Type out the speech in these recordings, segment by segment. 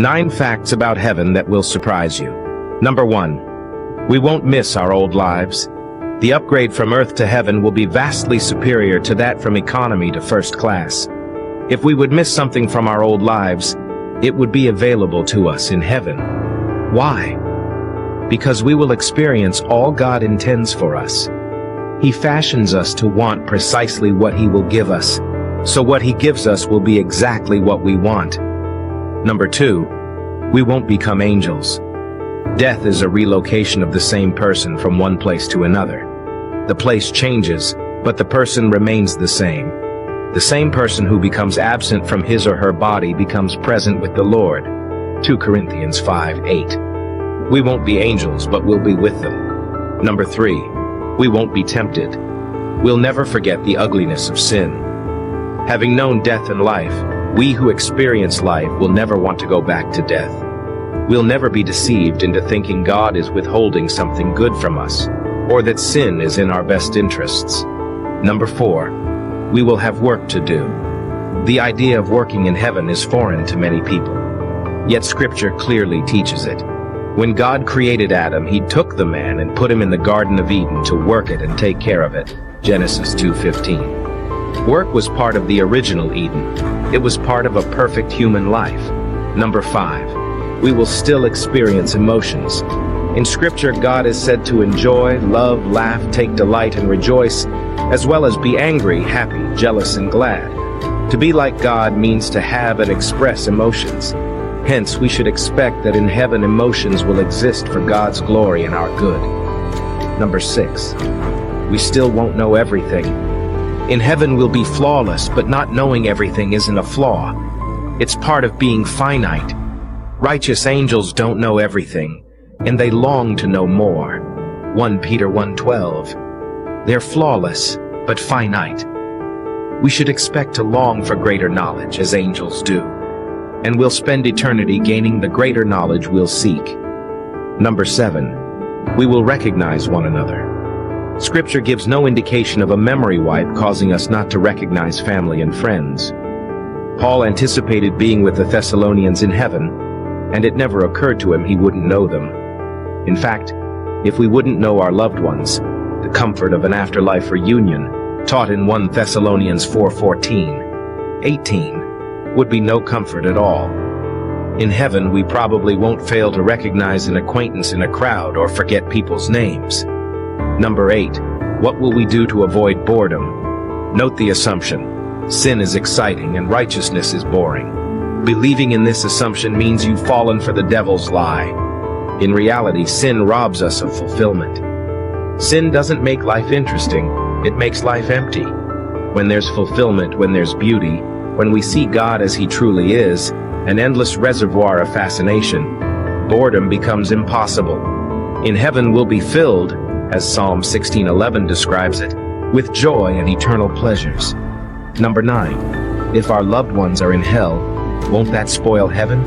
9 facts about heaven that will surprise you. Number 1. We won't miss our old lives. The upgrade from earth to heaven will be vastly superior to that from economy to first class. If we would miss something from our old lives, it would be available to us in heaven. Why? Because we will experience all God intends for us. He fashions us to want precisely what He will give us, so what He gives us will be exactly what we want. Number 2, we won't become angels. Death is a relocation of the same person from one place to another. The place changes, but the person remains the same. The same person who becomes absent from his or her body becomes present with the Lord. 2 Corinthians 5:8. We won't be angels, but we'll be with them. Number 3, we won't be tempted. We'll never forget the ugliness of sin. Having known death and life, we who experience life will never want to go back to death. We'll never be deceived into thinking God is withholding something good from us, or that sin is in our best interests. Number 4, we will have work to do. The idea of working in heaven is foreign to many people. Yet Scripture clearly teaches it. When God created Adam, He took the man and put him in the Garden of Eden to work it and take care of it. Genesis 2:15. Work was part of the original Eden. It was part of a perfect human life. Number 5, we will still experience emotions. In Scripture, God is said to enjoy, love, laugh, take delight, and rejoice, as well as be angry, happy, jealous, and glad. To be like God means to have and express emotions. Hence, we should expect that in heaven emotions will exist for God's glory and our good. Number 6, we still won't know everything. In heaven we'll be flawless, but not knowing everything isn't a flaw. It's part of being finite. Righteous angels don't know everything, and they long to know more. 1 Peter 1:12. They're flawless, but finite. We should expect to long for greater knowledge, as angels do, and we'll spend eternity gaining the greater knowledge we'll seek. Number 7, we will recognize one another. Scripture gives no indication of a memory wipe causing us not to recognize family and friends. Paul anticipated being with the Thessalonians in heaven, and it never occurred to him he wouldn't know them. In fact, if we wouldn't know our loved ones, the comfort of an afterlife reunion, taught in 1 Thessalonians 4:14-18, would be no comfort at all. In heaven, we probably won't fail to recognize an acquaintance in a crowd or forget people's names. Number 8, what will we do to avoid boredom? Note the assumption. Sin is exciting and righteousness is boring. Believing in this assumption means you've fallen for the devil's lie. In reality, sin robs us of fulfillment. Sin doesn't make life interesting, it makes life empty. When there's fulfillment, when there's beauty, when we see God as He truly is, an endless reservoir of fascination, boredom becomes impossible. In heaven we'll be filled, as Psalm 16:11 describes it, with joy and eternal pleasures. Number 9, if our loved ones are in hell, won't that spoil heaven?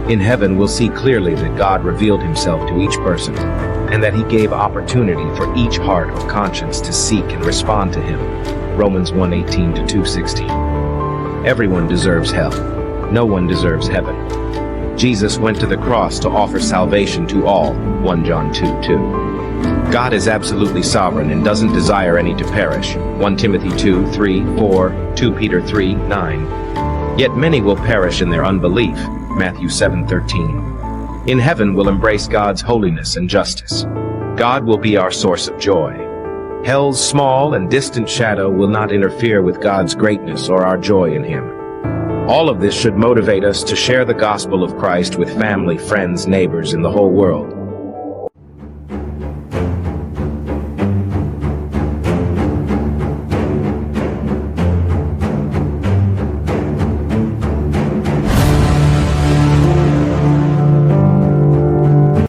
In heaven we'll see clearly that God revealed Himself to each person, and that He gave opportunity for each heart or conscience to seek and respond to Him. Romans 1:18-2:16. Everyone deserves hell. No one deserves heaven. Jesus went to the cross to offer salvation to all. 1 John 2:2. God is absolutely sovereign and doesn't desire any to perish. 1 Timothy 2:3-4, 2 Peter 3:9. Yet many will perish in their unbelief. Matthew 7:13. In heaven we'll embrace God's holiness and justice. God will be our source of joy. Hell's small and distant shadow will not interfere with God's greatness or our joy in Him. All of this should motivate us to share the gospel of Christ with family, friends, neighbors in the whole world.